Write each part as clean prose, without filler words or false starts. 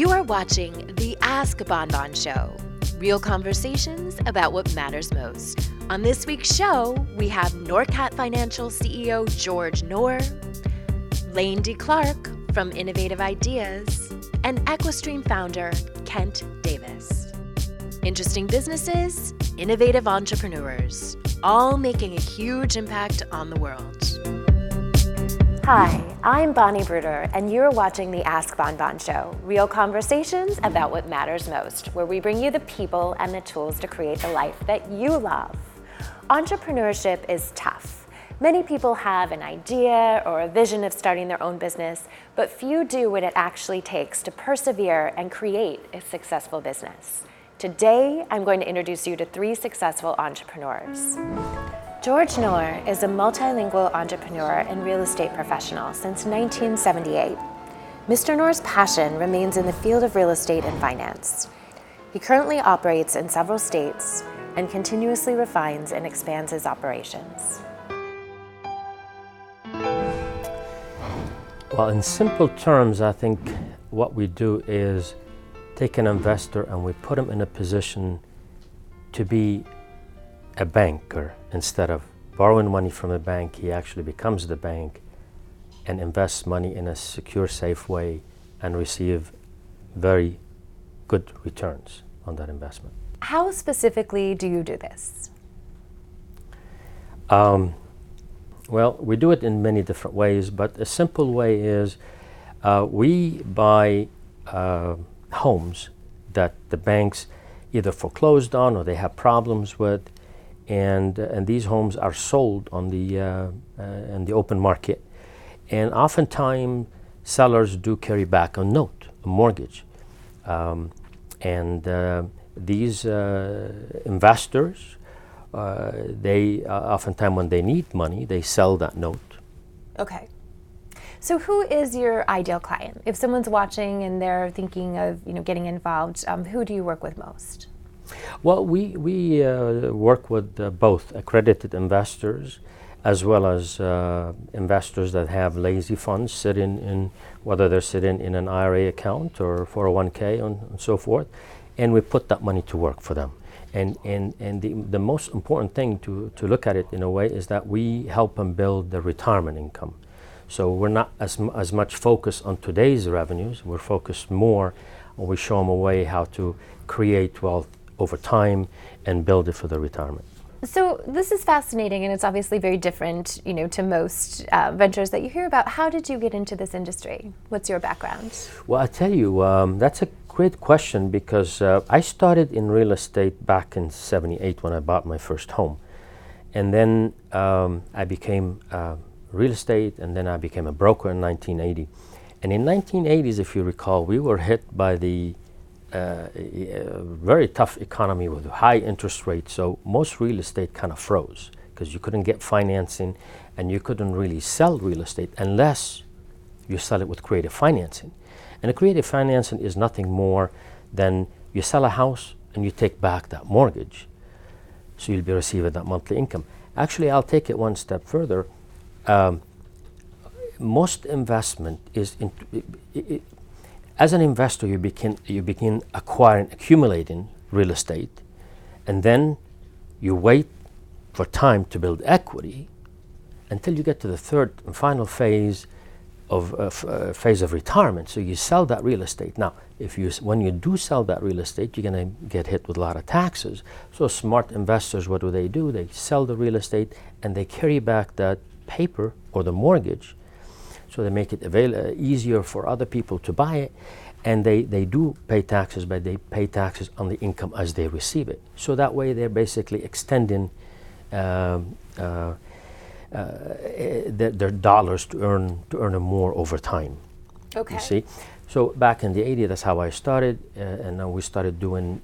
You are watching the Ask Bonbon Show, real conversations about what matters most. On this week's show, we have Norcat Financial CEO George Knorr, Lane D. Clark from Innovative Ideas, and Equistream founder Kent Davis. Interesting businesses, innovative entrepreneurs, all making a huge impact on the world. Hi, I'm Bonnie Bruderer, and you're watching the Ask Bonbon Show, real conversations about what matters most, where we bring you the people and the tools to create the life that you love. Entrepreneurship is tough. Many people have an idea or a vision of starting their own business, but few do what it actually takes to persevere and create a successful business. Today, I'm going to introduce you to 3 successful entrepreneurs. George Knorr is a multilingual entrepreneur and real estate professional since 1978. Mr. Knorr's passion remains in the field of real estate and finance. He currently operates in several states and continuously refines and expands his operations. Well, in simple terms, I think what we do is take an investor and we put him in a position to be a banker. Instead of borrowing money from a bank, he actually becomes the bank and invests money in a secure, safe way and receive very good returns on that investment. How specifically do you do this? Well, we do it in many different ways, but a simple way is we buy homes that the banks either foreclosed on or they have problems with, and these homes are sold on in the open market, and oftentimes sellers do carry back a note, a mortgage, and these investors, they oftentimes when they need money, they sell that note. Okay. So who is your ideal client? If someone's watching and they're thinking of getting involved, who do you work with most? Well, we work with both accredited investors as well as investors that have lazy funds sitting in, whether they're sitting in an IRA account or 401k and so forth, and we put that money to work for them. And the most important thing to look at it in a way is that we help them build their retirement income. So we're not as much focused on today's revenues. We're focused more, and we show them a way how to create wealth over time and build it for their retirement. So this is fascinating, and it's obviously very different, to most ventures that you hear about. How did you get into this industry? What's your background? Well, I tell you, that's a great question because I started in real estate back in '78 when I bought my first home, and then I became real estate, and then I became a broker in 1980. And in 1980s, if you recall, we were hit by the very tough economy with high interest rates. So most real estate kind of froze because you couldn't get financing, and you couldn't really sell real estate unless you sell it with creative financing. And a creative financing is nothing more than you sell a house and you take back that mortgage, so you'll be receiving that monthly income. Actually, I'll take it one step further. Most investment is as an investor, you begin accumulating real estate, and then you wait for time to build equity until you get to the third and final phase of retirement. So you sell that real estate. Now, when you do sell that real estate, you're going to get hit with a lot of taxes. So smart investors, what do? They sell the real estate and they carry back that paper or the mortgage. So they make it easier for other people to buy it, and they do pay taxes, but they pay taxes on the income as they receive it. So that way they're basically extending their dollars to earn more over time. Okay. You see, so back in the '80s, that's how I started, and then we started doing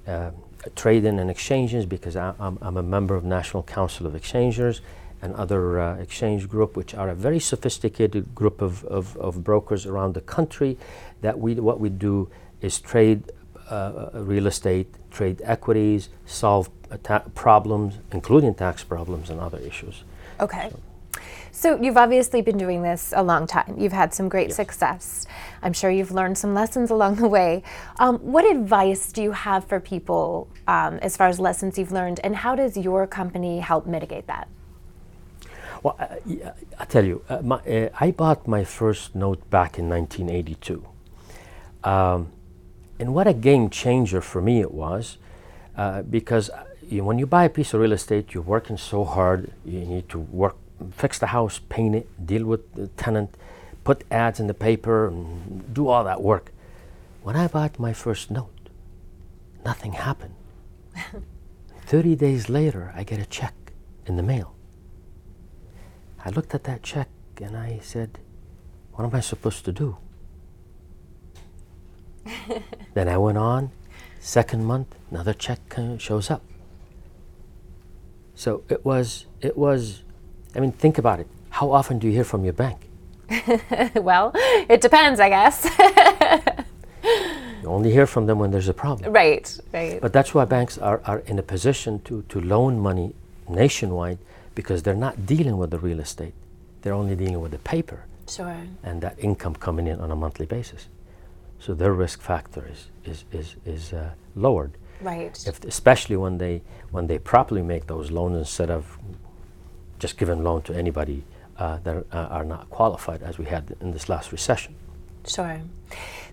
trading and exchanges because I'm a member of National Council of Exchangers and other exchange group, which are a very sophisticated group of brokers around the country. What we do is trade real estate, trade equities, solve problems, including tax problems and other issues. Okay. So you've obviously been doing this a long time. You've had some great success. I'm sure you've learned some lessons along the way. What advice do you have for people as far as lessons you've learned, and how does your company help mitigate that? Well, I tell you, I bought my first note back in 1982. And what a game changer for me it was, because when you buy a piece of real estate, you're working so hard. You need to fix the house, paint it, deal with the tenant, put ads in the paper, and do all that work. When I bought my first note, nothing happened. 30 days later, I get a check in the mail. I looked at that check and I said, what am I supposed to do? Then I went on, second month, another check shows up. So it was, I mean, think about it. How often do you hear from your bank? Well, it depends, I guess. You only hear from them when there's a problem. Right, right. But that's why banks are in a position to loan money nationwide, because they're not dealing with the real estate. They're only dealing with the paper. Sure. And that income coming in on a monthly basis. So their risk factor is lowered. Right. Especially when they properly make those loans, instead of just giving loan to anybody that are not qualified, as we had in this last recession. Sure.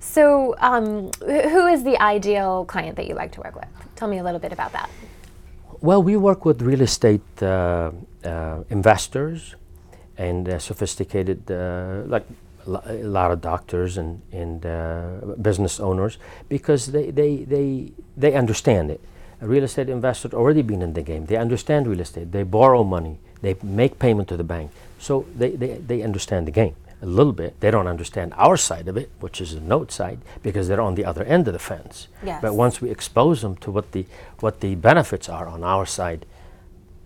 So who is the ideal client that you like to work with? Tell me a little bit about that. Well, we work with real estate investors and sophisticated, like a lot of doctors and business owners, because they understand it. A real estate investor already been in the game. They understand real estate. They borrow money. They make payment to the bank. So they understand the game a little bit. They don't understand our side of it, which is the note side, because they're on the other end of the fence. Yes. But once we expose them to what the benefits are on our side,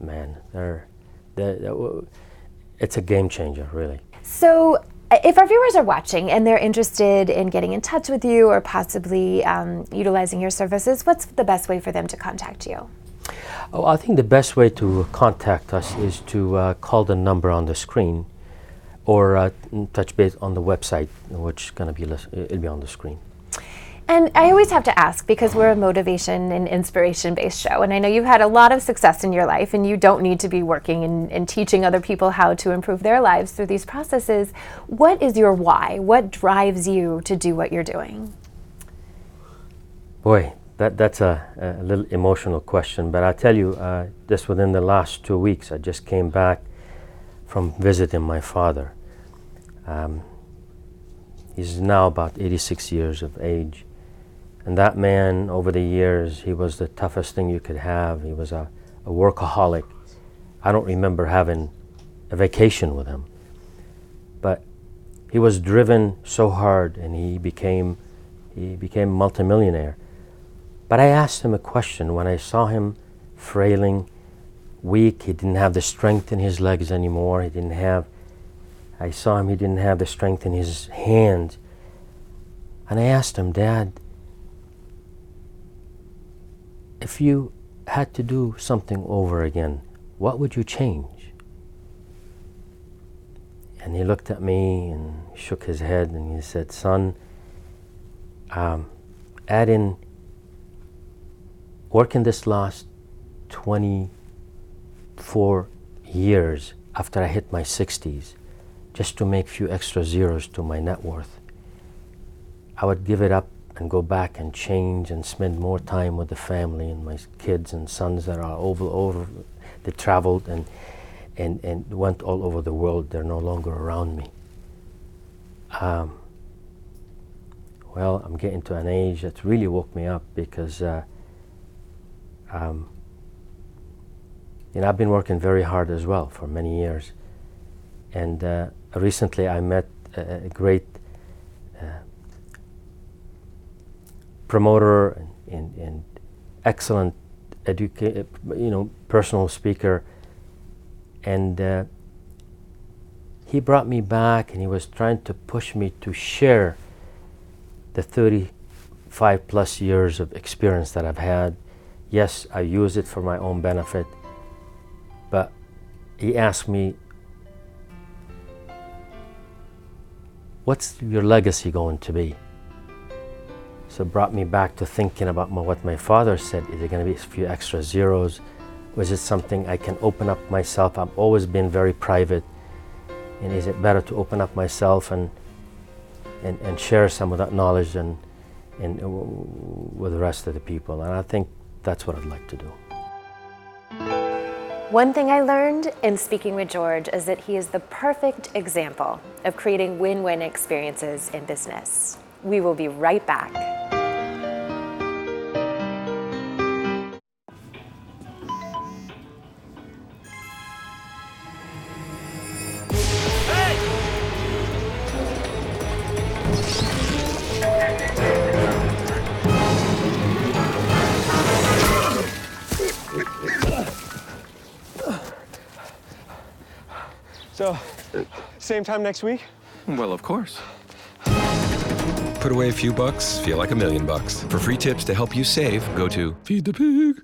man, it's a game changer, really. So if our viewers are watching and they're interested in getting in touch with you or possibly utilizing your services, what's the best way for them to contact you? Oh, I think the best way to contact us is to call the number on the screen, or touch base on the website, which is going to be it'll be on the screen. And I always have to ask, because we're a motivation and inspiration-based show, and I know you've had a lot of success in your life, and you don't need to be working and teaching other people how to improve their lives through these processes. What is your why? What drives you to do what you're doing? Boy, that's a little emotional question, but I tell you, just within the last 2 weeks, I just came back from visiting my father. He's now about 86 years of age. And that man, over the years, he was the toughest thing you could have. He was a workaholic. I don't remember having a vacation with him. But he was driven so hard, and he became a multimillionaire. But I asked him a question when I saw him frailing, weak. He didn't have the strength in his legs anymore. I saw him, he didn't have the strength in his hands. And I asked him, Dad, if you had to do something over again, what would you change? And he looked at me and shook his head and he said, Son, add in working this last 24 years after I hit my 60s, just to make a few extra zeros to my net worth. I would give it up and go back and change and spend more time with the family and my kids and sons that are over. They traveled and went all over the world. They're no longer around me. Well, I'm getting to an age that really woke me up, because I've been working very hard as well for many years. And recently I met a great promoter and excellent personal speaker. And he brought me back, and he was trying to push me to share the 35 plus years of experience that I've had. Yes, I use it for my own benefit, but he asked me, what's your legacy going to be? So it brought me back to thinking about what my father said. Is it going to be a few extra zeros? Was it something I can open up myself? I've always been very private. And is it better to open up myself and share some of that knowledge and with the rest of the people? And I think that's what I'd like to do. One thing I learned in speaking with George is that he is the perfect example of creating win-win experiences in business. We will be right back. So, same time next week? Well, of course. Put away a few bucks, feel like $1 million. For free tips to help you save, go to Feed the Pig.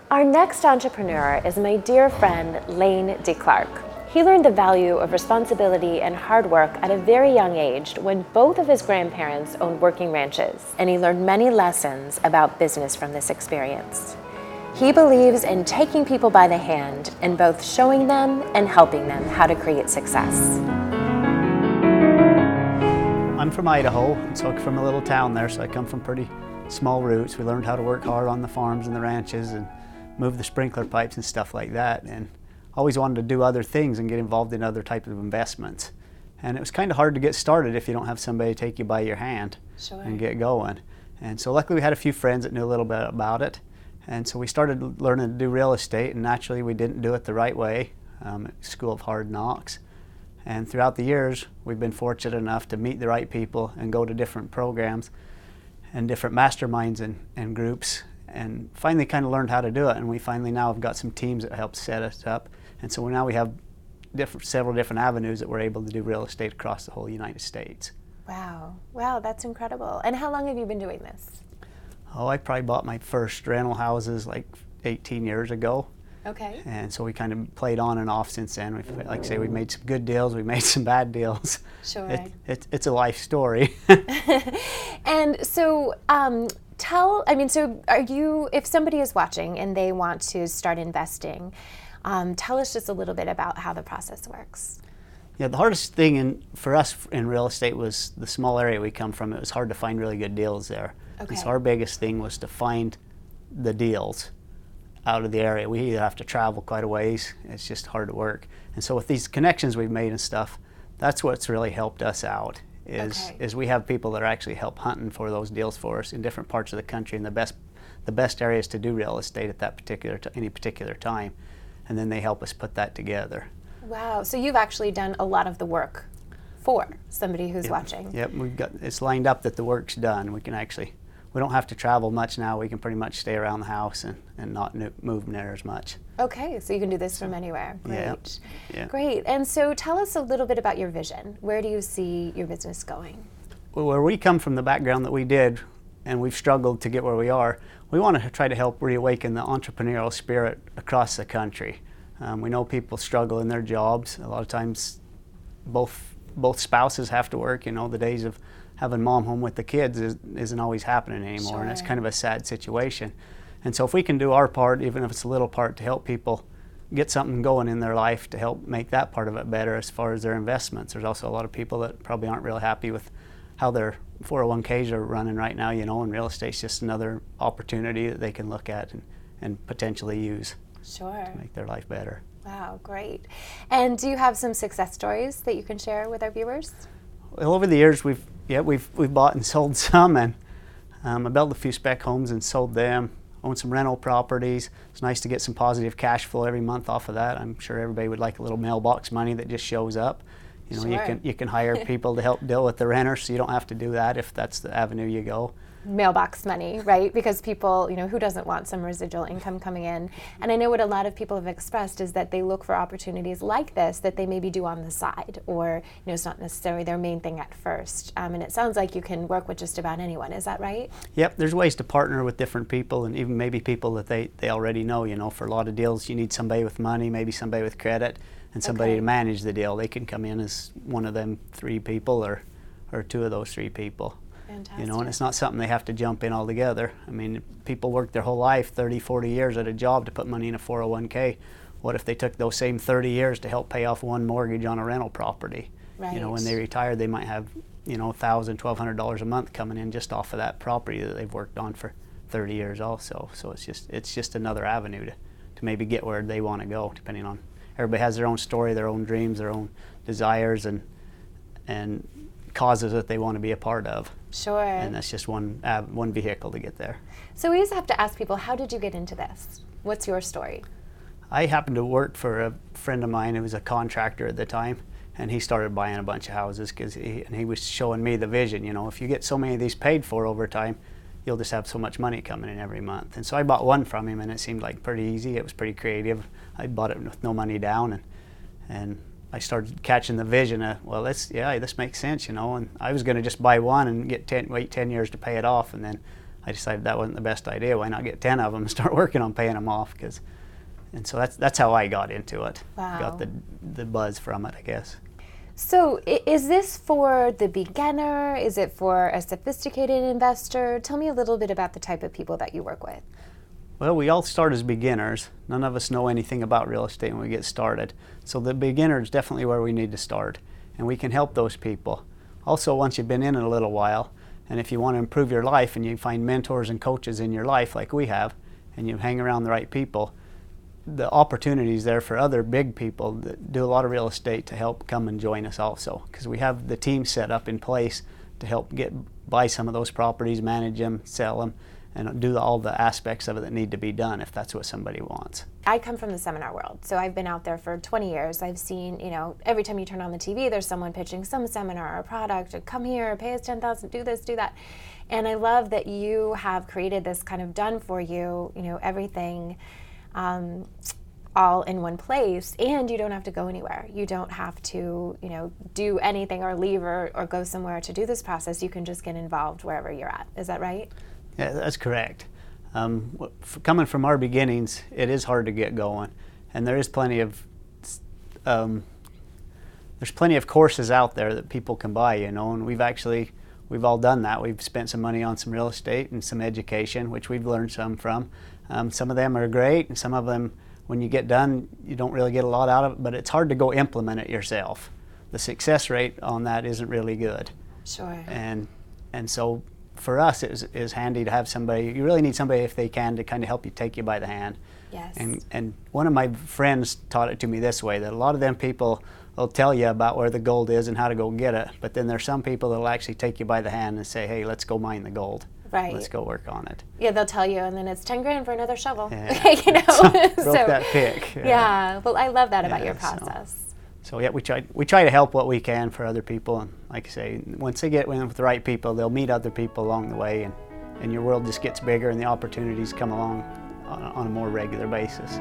Our next entrepreneur is my dear friend, Lane DeClark. He learned the value of responsibility and hard work at a very young age when both of his grandparents owned working ranches, and he learned many lessons about business from this experience. He believes in taking people by the hand and both showing them and helping them how to create success. I'm from Idaho, and so I'm from a little town there, so I come from pretty small roots. We learned how to work hard on the farms and the ranches and move the sprinkler pipes and stuff like that, and always wanted to do other things and get involved in other types of investments. And it was kind of hard to get started if you don't have somebody take you by your hand and get going. And so luckily we had a few friends that knew a little bit about it. And so we started learning to do real estate, and naturally we didn't do it the right way at School of Hard Knocks. And throughout the years, we've been fortunate enough to meet the right people and go to different programs and different masterminds and groups, and finally kind of learned how to do it. And we finally now have got some teams that help set us up. And so now we have several different avenues that we're able to do real estate across the whole United States. Wow, wow, that's incredible. And how long have you been doing this? Oh, I probably bought my first rental houses like 18 years ago. Okay. And so we kind of played on and off since then. Like I say, we've made some good deals, we've made some bad deals. Sure. It's a life story. And so if somebody is watching and they want to start investing, tell us just a little bit about how the process works. Yeah, the hardest thing for us in real estate was the small area we come from. It was hard to find really good deals there. Okay. And so our biggest thing was to find the deals out of the area. We either have to travel quite a ways, it's just hard to work. And so with these connections we've made and stuff, that's what's really helped us out, is we have people that are actually help hunting for those deals for us in different parts of the country in the best areas to do real estate at that any particular time. And then they help us put that together. Wow, so you've actually done a lot of the work for somebody who's watching. Yep, it's lined up that the work's done. We don't have to travel much now. We can pretty much stay around the house and not move near as much. Okay, so you can do this from anywhere. Great. Yeah. Great. And so tell us a little bit about your vision. Where do you see your business going? Well, where we come from, the background that we did, and we've struggled to get where we are, we want to try to help reawaken the entrepreneurial spirit across the country. We know people struggle in their jobs. A lot of times both spouses have to work. You know, the days of having mom home with the kids isn't always happening anymore. Sure. And it's kind of a sad situation. And so if we can do our part, even if it's a little part, to help people get something going in their life to help make that part of it better as far as their investments. There's also a lot of people that probably aren't really happy with how their 401ks are running right now, you know, and real estate's just another opportunity that they can look at and potentially use. Sure. To make their life better. Wow, great. And do you have some success stories that you can share with our viewers? Well, over the years we've bought and sold some, and I built a few spec homes and sold them, owned some rental properties. It's nice to get some positive cash flow every month off of that. I'm sure everybody would like a little mailbox money that just shows up. You know, sure. you can hire people to help deal with the renters, so you don't have to do that if that's the avenue you go. Mailbox money, right? Because people, you know, who doesn't want some residual income coming in? And I know what a lot of people have expressed is that they look for opportunities like this that they maybe do on the side, or, you know, it's not necessarily their main thing at first. And it sounds like you can work with just about anyone. Is that right? Yep, there's ways to partner with different people, and even maybe people that they already know. You know, for a lot of deals you need somebody with money, maybe somebody with credit, and somebody Okay. to manage the deal. They can come in as one of them 3 people or 2 of those 3 people. Fantastic. And it's not something they have to jump in all together. I mean, people work their whole life, 30, 40 years at a job to put money in a 401k. What if they took those same 30 years to help pay off one mortgage on a rental property? Right. When they retire, they might have, $1,000, $1,200 a month coming in just off of that property that they've worked on for 30 years also. So it's just another avenue to maybe get where they want to go, depending on, everybody has their own story, their own dreams, their own desires, and causes that they want to be a part of. Sure. And that's just one vehicle to get there. So we just have to ask people, how did you get into this? What's your story? I happened to work for a friend of mine who was a contractor at the time, and he started buying a bunch of houses because he was showing me the vision. If you get so many of these paid for over time, you'll just have so much money coming in every month. And so I bought one from him, and it seemed like pretty easy. It was pretty creative. I bought it with no money down, and I started catching the vision of, well, this makes sense, And I was going to just buy one and wait 10 years to pay it off, and then I decided that wasn't the best idea. Why not get 10 of them and start working on paying them off? And so that's how I got into it. Wow. Got the buzz from it, I guess. So is this for the beginner? Is it for a sophisticated investor? Tell me a little bit about the type of people that you work with. Well, we all start as beginners. None of us know anything about real estate when we get started. So the beginner is definitely where we need to start, and we can help those people. Also, once you've been in it a little while, and if you want to improve your life and you find mentors and coaches in your life like we have, and you hang around the right people, the opportunities there for other big people that do a lot of real estate to help come and join us also, because we have the team set up in place to help buy some of those properties, manage them, sell them, and do all the aspects of it that need to be done if that's what somebody wants. I come from the seminar world, so I've been out there for 20 years. I've seen, every time you turn on the TV, there's someone pitching some seminar or product, or come here, pay us $10,000, do this, do that. And I love that you have created this kind of done for you, everything all in one place, and you don't have to go anywhere. You don't have to, do anything or leave or go somewhere to do this process. You can just get involved wherever you're at. Is that right? Yeah, that's correct. Coming from our beginnings, it is hard to get going, and there is plenty of courses out there that people can buy, and we've all done that. We've spent some money on some real estate and some education, which we've learned some from. Some of them are great, and some of them, when you get done, you don't really get a lot out of it, but it's hard to go implement it yourself. The success rate on that isn't really good. Sure. And so for us, it is handy to have somebody. You really need somebody, if they can, to kind of help you, take you by the hand. Yes. And one of my friends taught it to me this way, that a lot of them people will tell you about where the gold is and how to go get it, but then there's some people that will actually take you by the hand and say, hey, let's go mine the gold. Right. Let's go work on it. Yeah, they'll tell you, and then it's 10 grand for another shovel. Yeah. So, that pick. Yeah. Well, I love that about Yeah, your process. So yeah, we try to help what we can for other people, and like I say, once they get in with the right people, they'll meet other people along the way, and your world just gets bigger, and the opportunities come along on a more regular basis.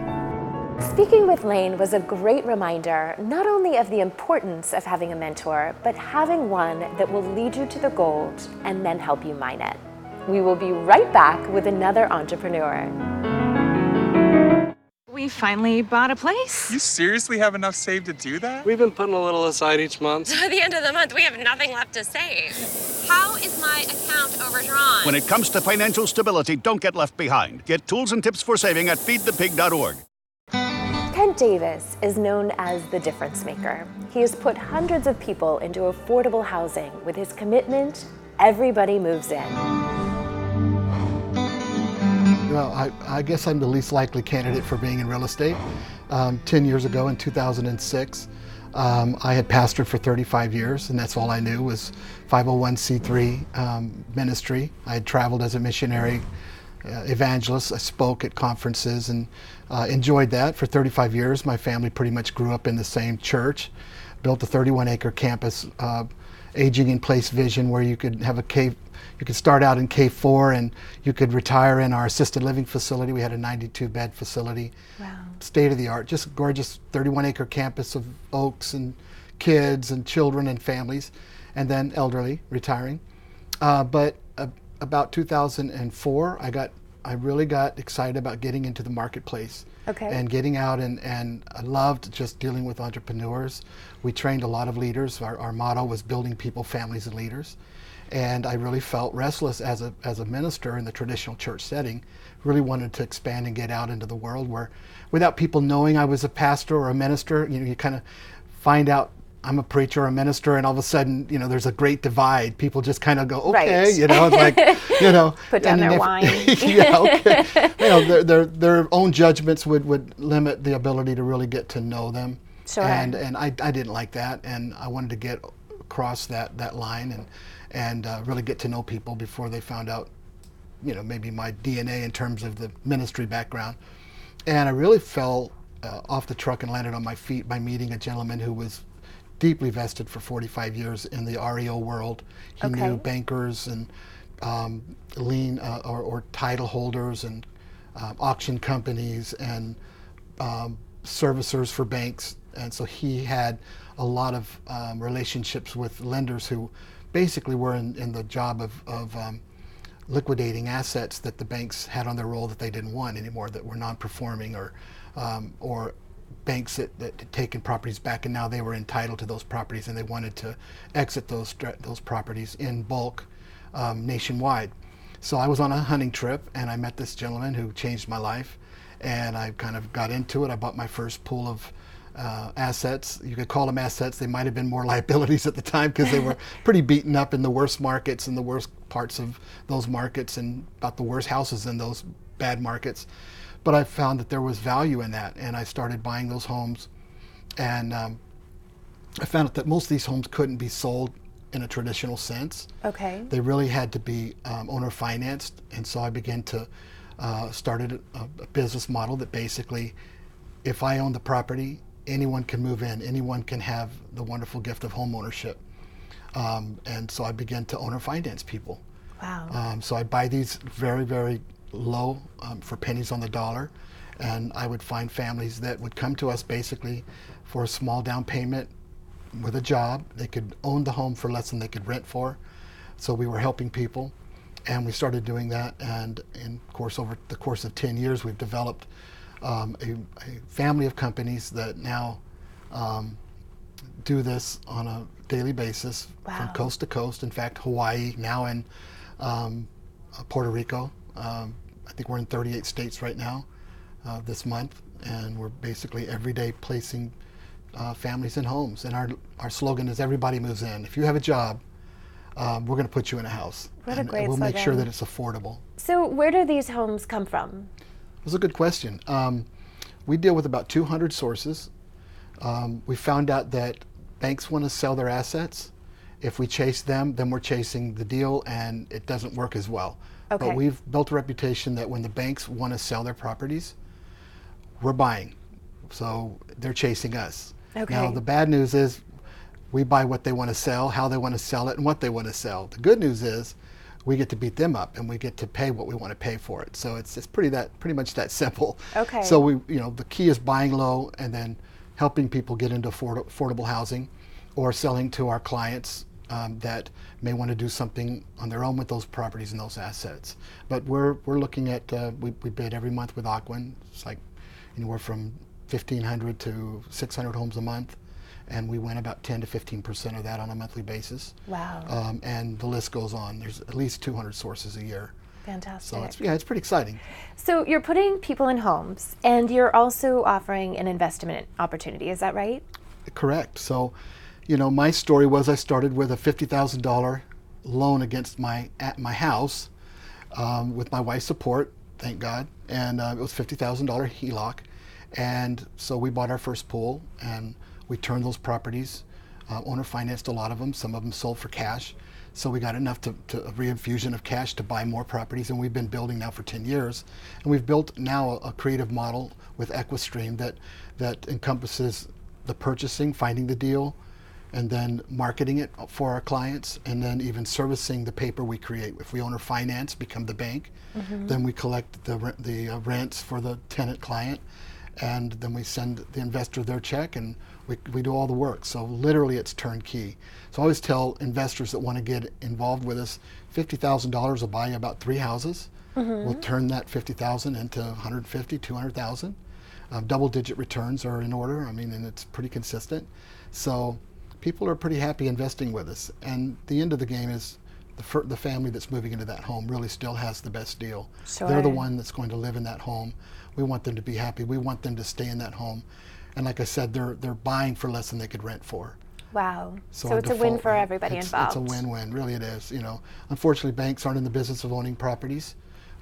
Speaking with Lane was a great reminder, not only of the importance of having a mentor, but having one that will lead you to the gold and then help you mine it. We will be right back with another entrepreneur. We finally bought a place. You seriously have enough saved to do that? We've been putting a little aside each month. So at the end of the month, we have nothing left to save. How is my account overdrawn? When it comes to financial stability, don't get left behind. Get tools and tips for saving at feedthepig.org. Kent Davis is known as the difference maker. He has put hundreds of people into affordable housing with his commitment, everybody moves in. Well, I guess I'm the least likely candidate for being in real estate. 10 years ago in 2006, I had pastored for 35 years, and that's all I knew was 501c3 ministry. I had traveled as a missionary evangelist. I spoke at conferences and enjoyed that for 35 years. My family pretty much grew up in the same church, built a 31-acre campus, aging in place vision where you could have a cave. You could start out in K4 and you could retire in our assisted living facility. We had a 92-bed facility. Wow. State of the art, just gorgeous 31-acre campus of oaks and kids and children and families, and then elderly retiring. But about 2004, I really got excited about getting into the marketplace Okay. And getting out, and I loved just dealing with entrepreneurs. We trained a lot of leaders. Our motto was building people, families, and leaders. And I really felt restless as a minister in the traditional church setting. Really wanted to expand and get out into the world where, without people knowing I was a pastor or a minister, you kind of find out I'm a preacher or a minister, and all of a sudden, there's a great divide. People just kind of go, okay, right. It's like, put down their wine. Yeah, okay. Their own judgments would limit the ability to really get to know them. Sure. And I didn't like that, and I wanted to get across that line and really get to know people before they found out, maybe my DNA in terms of the ministry background. And I really fell off the truck and landed on my feet by meeting a gentleman who was deeply vested for 45 years in the REO world. He knew bankers and lien or title holders and auction companies and servicers for banks. And so he had a lot of relationships with lenders who basically were in the job of liquidating assets that the banks had on their roll that they didn't want anymore, that were non-performing, or banks that had taken properties back and now they were entitled to those properties and they wanted to exit those properties in bulk nationwide. So I was on a hunting trip and I met this gentleman who changed my life, and I kind of got into it. I bought my first pool of assets. You could call them assets. They might have been more liabilities at the time because they were pretty beaten up in the worst markets and the worst parts of those markets and about the worst houses in those bad markets. But I found that there was value in that, and I started buying those homes. And I found out that most of these homes couldn't be sold in a traditional sense. Okay. They really had to be owner financed, and so I began to started a business model that basically, if I own the property, anyone can move in, anyone can have the wonderful gift of home ownership. And so I began to owner finance people. Wow. So I buy these very, very low for pennies on the dollar, and I would find families that would come to us basically for a small down payment with a job. They could own the home for less than they could rent for. So we were helping people, and we started doing that, and over the course of 10 years we've developed a family of companies that now do this on a daily basis. Wow. From coast to coast. In fact, Hawaii, now in Puerto Rico. I think we're in 38 states right now this month, and we're basically every day placing families in homes. And our slogan is everybody moves in. If you have a job, we're going to put you in a house. What a great we'll slogan. make sure that it's affordable. So where do these homes come from? That's a good question. We deal with about 200 sources. We found out that banks want to sell their assets. If we chase them, then we're chasing the deal, and it doesn't work as well. Okay. But we've built a reputation that when the banks want to sell their properties, we're buying. So they're chasing us. Okay. Now, the bad news is we buy what they want to sell, how they want to sell it, and what they want to sell. The good news is we get to beat them up, and we get to pay what we want to pay for it. So it's pretty much that simple. Okay. So the key is buying low and then helping people get into affordable housing, or selling to our clients that may want to do something on their own with those properties and those assets. But we're looking at we bid every month with Aquin. It's like anywhere from 1,500 to 600 homes a month, and we win about 10 to 15% of that on a monthly basis. Wow. And the list goes on. There's at least 200 sources a year. Fantastic. So it's pretty exciting. So you're putting people in homes, and you're also offering an investment opportunity. Is that right? Correct. So, my story was I started with a $50,000 loan against my house with my wife's support, thank God, and it was $50,000 HELOC. And so we bought our first pool, and we turned those properties, owner financed a lot of them, some of them sold for cash. So we got enough to a reinfusion of cash to buy more properties, and we've been building now for 10 years. And we've built now a creative model with EquiStream that encompasses the purchasing, finding the deal, and then marketing it for our clients, and then even servicing the paper we create. If we owner finance, become the bank, then we collect the rents for the tenant client, and then we send the investor their check, and we do all the work. So literally it's turnkey. So I always tell investors that want to get involved with us, $50,000 will buy you about 3 houses. We'll turn that $50,000 into $150,000, $200,000. Double-digit returns are in order. I mean, and it's pretty consistent. So people are pretty happy investing with us. And the end of the game is the family that's moving into that home really still has the best deal. Sure. They're the one that's going to live in that home. We want them to be happy. We want them to stay in that home. And like I said, they're buying for less than they could rent for. Wow. So our it's a win default- for everybody involved. It's a win-win, really it is. You know, unfortunately, banks aren't in the business of owning properties.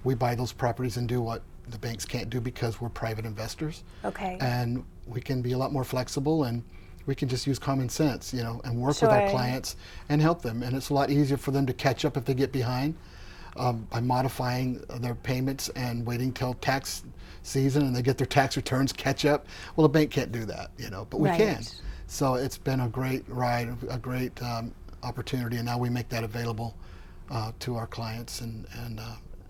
We buy those properties and do what the banks can't do because we're private investors. Okay. And we can be a lot more flexible, and we can just use common sense, you know, and work with our clients and help them. And it's a lot easier for them to catch up if they get behind by modifying their payments and waiting till tax season and they get their tax returns catch up. Well, a bank can't do that, you know, but we can. So it's been a great ride, a great opportunity, and now we make that available to our clients, and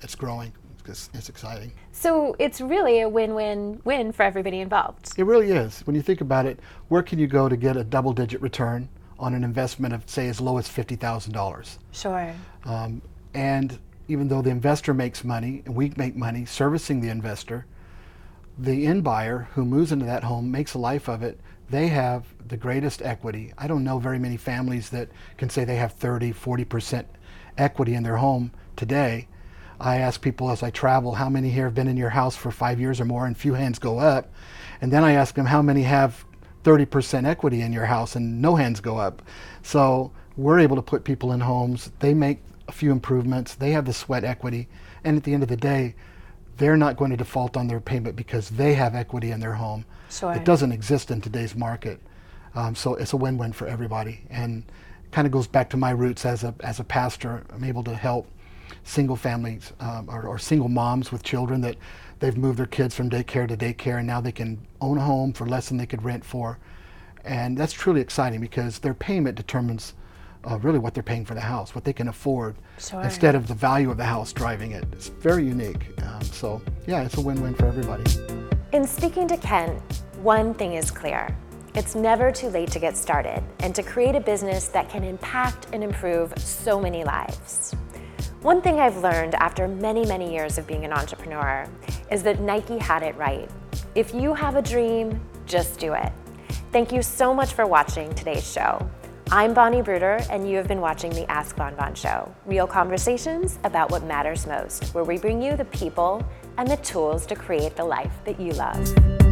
it's growing. It's exciting. So it's really a win-win-win for everybody involved. It really is. When you think about it, where can you go to get a double-digit return on an investment of, say, as low as $50,000? Sure. And even though the investor makes money, and we make money servicing the investor, the end buyer who moves into that home makes a life of it. They have the greatest equity. I don't know very many families that can say they have 30, 40% equity in their home today. I ask people as I travel, how many here have been in your house for 5 years or more, and few hands go up. And then I ask them, how many have 30% equity in your house, and no hands go up. So we're able to put people in homes. They make a few improvements. They have the sweat equity. And at the end of the day, they're not going to default on their payment because they have equity in their home. Sure. It doesn't exist in today's market. So it's a win-win for everybody. And kind of goes back to my roots as a pastor. I'm able to help single families or single moms with children that they've moved their kids from daycare to daycare, and now they can own a home for less than they could rent for. And that's truly exciting because their payment determines really what they're paying for the house, what they can afford, instead of the value of the house driving it. It's very unique. So yeah, it's a win-win for everybody. In speaking to Ken, one thing is clear. It's never too late to get started and to create a business that can impact and improve so many lives. One thing I've learned after many, many years of being an entrepreneur is that Nike had it right. If you have a dream, just do it. Thank you so much for watching today's show. I'm Bonnie Bruderer, and you have been watching the Ask Bonbon Show, real conversations about what matters most, where we bring you the people and the tools to create the life that you love.